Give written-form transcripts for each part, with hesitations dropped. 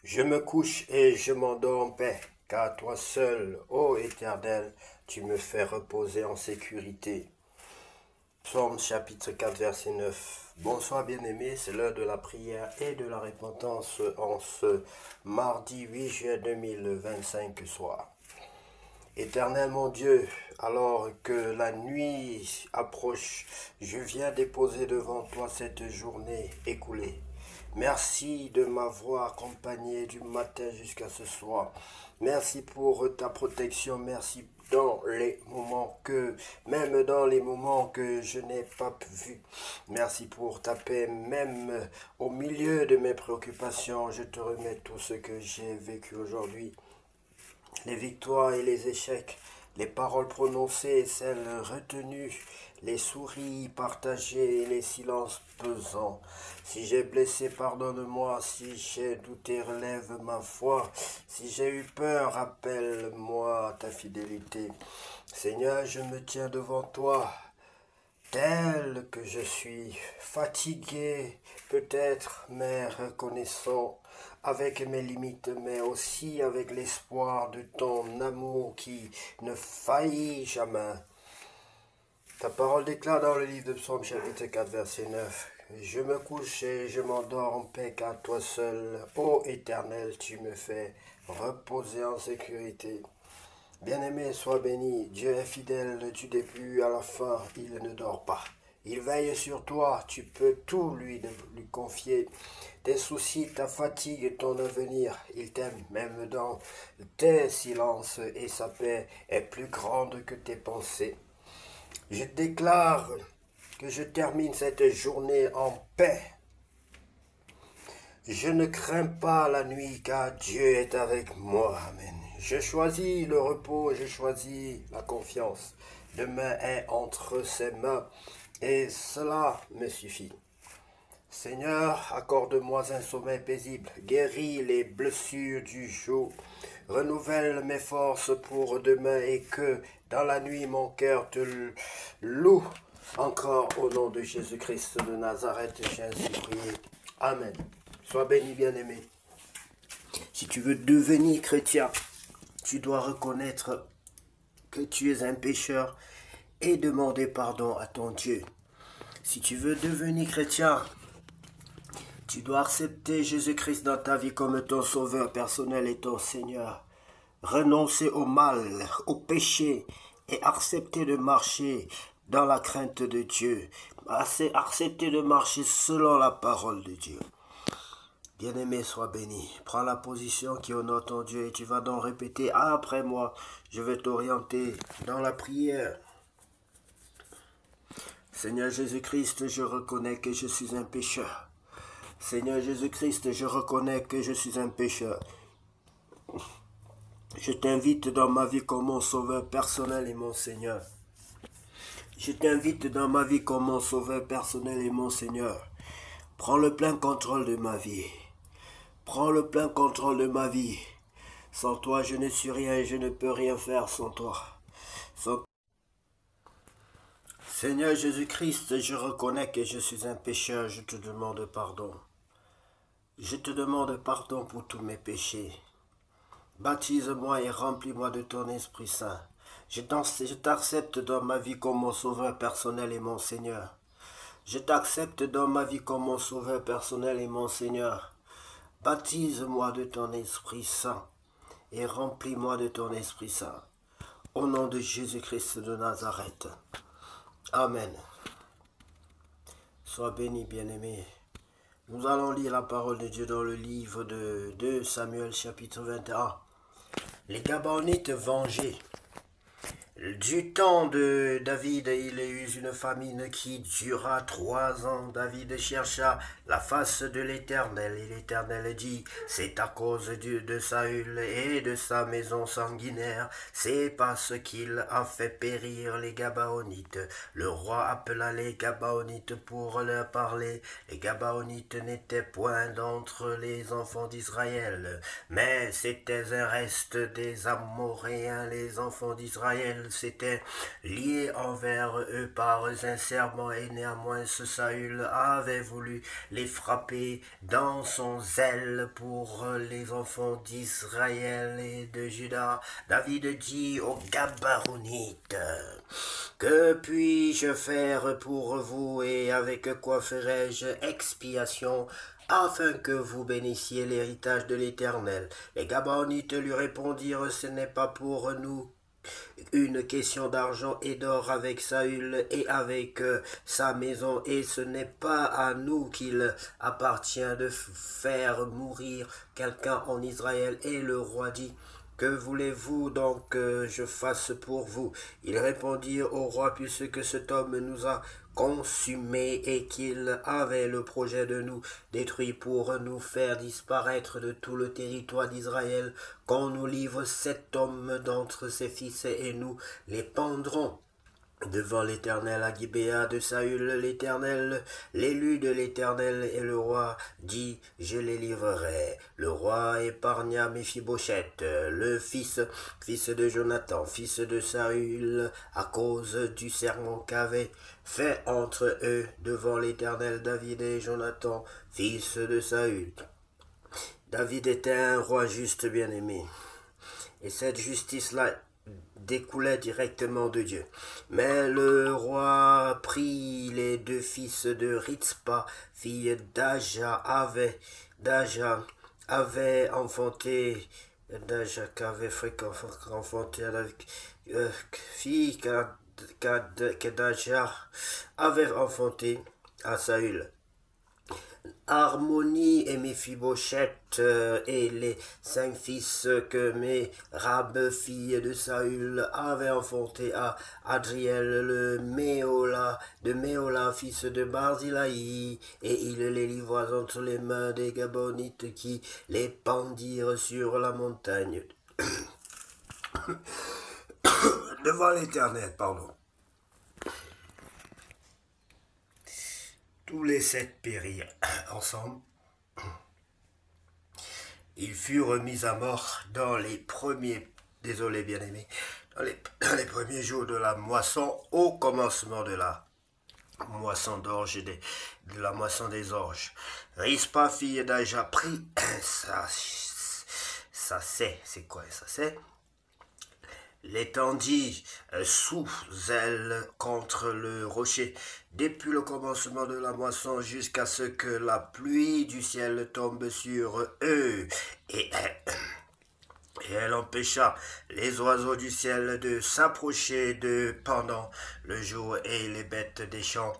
Je me couche et je m'endors en paix, car toi seul, ô Éternel, tu me fais reposer en sécurité. Psaume chapitre 4, verset 9. Bonsoir bien-aimés, c'est l'heure de la prière et de la repentance en ce mardi 8 juin 2025 soir. Éternel mon Dieu, alors que la nuit approche, je viens déposer devant toi cette journée écoulée. Merci de m'avoir accompagné du matin jusqu'à ce soir. Merci pour ta protection. Merci même dans les moments que je n'ai pas vu. Merci pour ta paix, même au milieu de mes préoccupations. Je te remets tout ce que j'ai vécu aujourd'hui, les victoires et les échecs, les paroles prononcées et celles retenues, les souris partagées et les silences pesants. Si j'ai blessé, pardonne-moi. Si j'ai douté, relève ma foi. Si j'ai eu peur, rappelle-moi ta fidélité. Seigneur, je me tiens devant toi, tel que je suis, fatigué peut-être, mais reconnaissant, avec mes limites, mais aussi avec l'espoir de ton amour qui ne faillit jamais. Ta parole déclare dans le livre de Psaume chapitre 4 verset 9. Je me couche et je m'endors en paix, car toi seul, ô Éternel, tu me fais reposer en sécurité. Bien-aimé, sois béni. Dieu est fidèle du début à la fin. Il ne dort pas. Il veille sur toi. Tu peux tout lui confier. Tes soucis, ta fatigue, ton avenir. Il t'aime même dans tes silences et sa paix est plus grande que tes pensées. Je déclare que je termine cette journée en paix. Je ne crains pas la nuit car Dieu est avec moi. Amen. Je choisis le repos, je choisis la confiance. Demain est entre ses mains et cela me suffit. Seigneur, accorde-moi un sommeil paisible, guéris les blessures du jour, renouvelle mes forces pour demain et que dans la nuit mon cœur te loue. Encore au nom de Jésus-Christ de Nazareth, j'ai ainsi prié. Amen. Sois béni, bien-aimé. Si tu veux devenir chrétien, tu dois reconnaître que tu es un pécheur et demander pardon à ton Dieu. Si tu veux devenir chrétien, tu dois accepter Jésus-Christ dans ta vie comme ton sauveur personnel et ton Seigneur. Renoncer au mal, au péché et accepter de marcher dans la crainte de Dieu. Accepter de marcher selon la parole de Dieu. Bien-aimé, sois béni. Prends la position qui honore ton Dieu et tu vas donc répéter après moi. Je vais t'orienter dans la prière. Seigneur Jésus-Christ, je reconnais que je suis un pécheur. Seigneur Jésus-Christ, je reconnais que je suis un pécheur. Je t'invite dans ma vie comme mon sauveur personnel et mon Seigneur. Je t'invite dans ma vie comme mon sauveur personnel et mon Seigneur. Prends le plein contrôle de ma vie. Prends le plein contrôle de ma vie. Sans toi, je ne suis rien et je ne peux rien faire sans toi. Seigneur Jésus-Christ, je reconnais que je suis un pécheur, je te demande pardon. Je te demande pardon pour tous mes péchés. Baptise-moi et remplis-moi de ton Esprit Saint. Je t'accepte dans ma vie comme mon sauveur personnel et mon Seigneur. Je t'accepte dans ma vie comme mon sauveur personnel et mon Seigneur. Baptise-moi de ton Esprit Saint et remplis-moi de ton Esprit Saint. Au nom de Jésus-Christ de Nazareth. Amen. Sois béni, bien-aimé. Nous allons lire la parole de Dieu dans le livre de 2 Samuel chapitre 21. Les Gabaonites vengés. Du temps de David, il y eut une famine qui dura 3 ans. David chercha la face de l'Éternel, et l'Éternel dit, c'est à cause de Saül et de sa maison sanguinaire, c'est parce qu'il a fait périr les Gabaonites. Le roi appela les Gabaonites pour leur parler. Les Gabaonites n'étaient point d'entre les enfants d'Israël, mais c'était un reste des Amoréens. Les enfants d'Israël s'était lié envers eux par un serment, et néanmoins ce Saül avait voulu les frapper dans son zèle pour les enfants d'Israël et de Juda. David dit aux Gabaronites: que puis-je faire pour vous, et avec quoi ferai-je expiation afin que vous bénissiez l'héritage de l'Éternel? Les Gabaronites lui répondirent: ce n'est pas pour nous une question d'argent et d'or avec Saül et avec sa maison, et ce n'est pas à nous qu'il appartient de faire mourir quelqu'un en Israël. Et le roi dit: que voulez-vous donc que je fasse pour vous? Il répondit au roi: puisque cet homme nous a consumés et qu'il avait le projet de nous détruire pour nous faire disparaître de tout le territoire d'Israël, qu'on nous livre cet homme d'entre ses fils, et nous les pendrons devant l'Éternel à Gibéa de Saül. L'Éternel, l'élu de l'Éternel, et le roi dit: je les livrerai. Le roi épargna Méphibosheth, le fils de Jonathan, fils de Saül, à cause du serment qu'avait fait entre eux devant l'Éternel David et Jonathan, fils de Saül. David était un roi juste, bien-aimé, et cette justice-là découlait directement de Dieu. Mais le roi prit les deux fils de Ritzpa, fille avait enfanté, Daja qu'avait enfanté avec fille que Daja avait enfanté à Saül. Harmonie et Méphibosheth et les 5 fils que Mérab, fille de Saül, avait enfantés à Adriel de Méola, fils de Barzillai, et il les livra entre les mains des Gabonites qui les pendirent sur la montagne devant l'Éternel, Tous les 7 périrent ensemble. Ils furent mis à mort dans les premiers, désolé bien-aimé, dans les premiers jours de la moisson, au commencement de la moisson d'orge et de la moisson des orges. Rispa, fille d'Aja, prit c'est quoi ça? L'étendit sous elle contre le rocher, depuis le commencement de la moisson jusqu'à ce que la pluie du ciel tombe sur eux, et elle empêcha les oiseaux du ciel de s'approcher d'eux pendant le jour, et les bêtes des champs.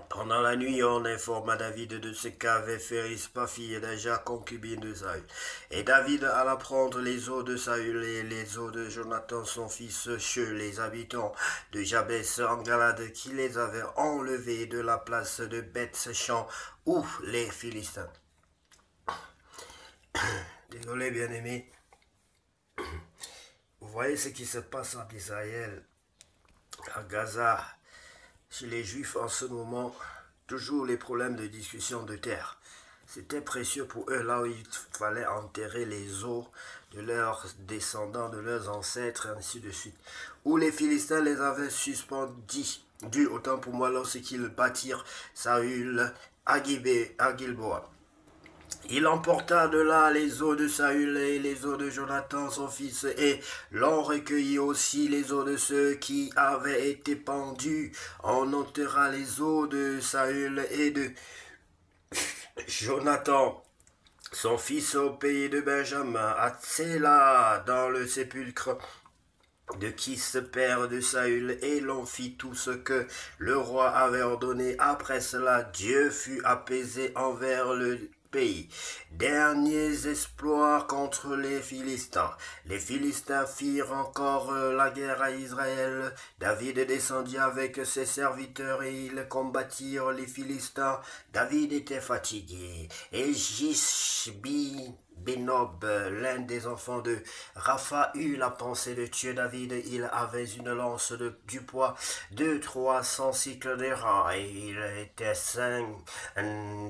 Pendant la nuit, on informa David de ce qu'avait fait Rispa, fille d'Aja, concubine de Saül. Et David alla prendre les eaux de Saül et les eaux de Jonathan, son fils, chez les habitants de Jabès en Galade, qui les avaient enlevés de la place de Beth-Champ, où les Philistins. Désolé, bien-aimé. Vous voyez ce qui se passe en Israël, à Gaza. Chez les Juifs en ce moment, toujours les problèmes de discussion de terre. C'était précieux pour eux, là où il fallait enterrer les os de leurs descendants, de leurs ancêtres, ainsi de suite. Où les Philistins les avaient suspendus, autant pour moi, lorsqu'ils battirent Saül à Gilboa. Il emporta de là les os de Saül et les os de Jonathan son fils, et l'on recueillit aussi les os de ceux qui avaient été pendus. On enterra les os de Saül et de Jonathan son fils au pays de Benjamin, à Tséla, dans le sépulcre de Kis, père de Saül, et l'on fit tout ce que le roi avait ordonné. Après cela, Dieu fut apaisé envers le pays. Derniers exploits contre les Philistins. Les Philistins firent encore la guerre à Israël. David descendit avec ses serviteurs et ils combattirent les Philistins. David était fatigué, et Jishbi et Nob, l'un des enfants de Rapha, eut la pensée de tuer David. Il avait une lance du poids de 300 cycles d'airain, et il était saint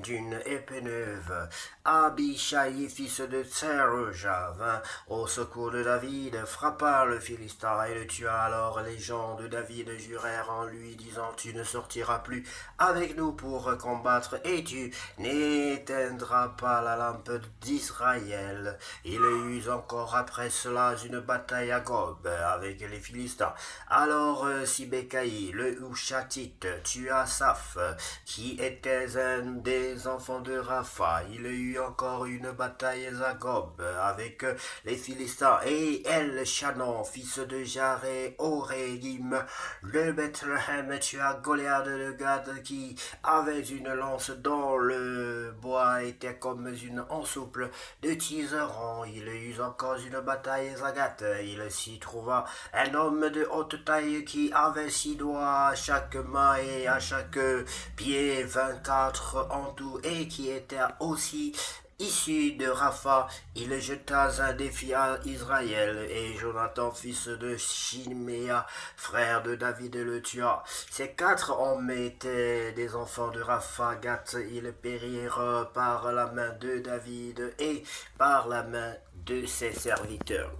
d'une épée neuve. Abishai, fils de Tseruja, vint au secours de David, frappa le Philistin et le tua. Alors les gens de David jurèrent en lui, disant: tu ne sortiras plus avec nous pour combattre, et tu n'éteindras pas la lampe d'Israël. Il y eut encore après cela une bataille à Gob avec les Philistins. Alors Sibécaï, le Hushatite, tua Saph, qui était un des enfants de Rapha. Il y eut encore une bataille à Gob avec les Philistins, et El-Shanon, fils de Jaré, Orégim, le Bethléem, tua Goliath de Gad, qui avait une lance dont le bois était comme une ensouple de tiseron. Il y eut encore une bataille à Gath. Il s'y trouva un homme de haute taille qui avait 6 doigts à chaque main et à chaque pied 24 en tout, et qui était aussi issu de Rapha. Il jeta un défi à Israël, et Jonathan, fils de Chiméa, frère de David, le tua. Ces 4 hommes étaient des enfants de Rapha Gath. Ils périrent par la main de David et par la main de ses serviteurs.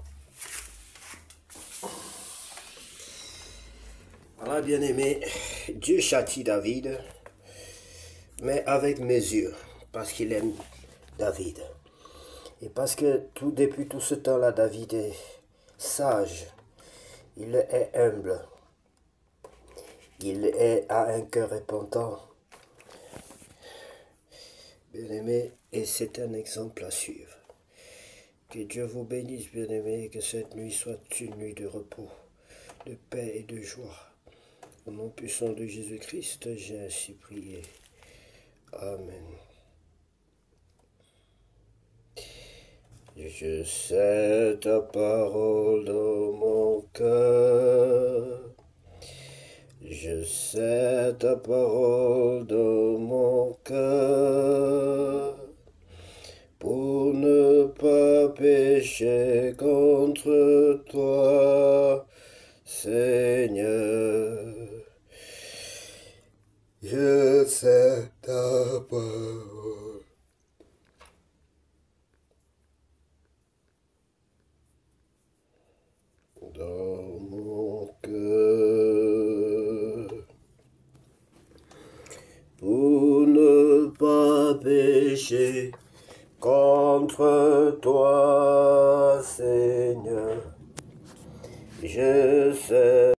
Voilà, bien-aimé, Dieu châtie David, mais avec mesure, parce qu'il aime David. Et parce que depuis tout ce temps-là, David est sage, il est humble, il a un cœur repentant, bien-aimé, et c'est un exemple à suivre. Que Dieu vous bénisse, bien-aimé, et que cette nuit soit une nuit de repos, de paix et de joie. Au nom puissant de Jésus-Christ, j'ai ainsi prié. Amen. Je sais ta parole dans mon cœur. Je sais ta parole dans mon cœur. Pour ne pas pécher contre toi, Seigneur. Je sais ta parole. Dans mon cœur, pour ne pas pécher contre toi, Seigneur, je sais.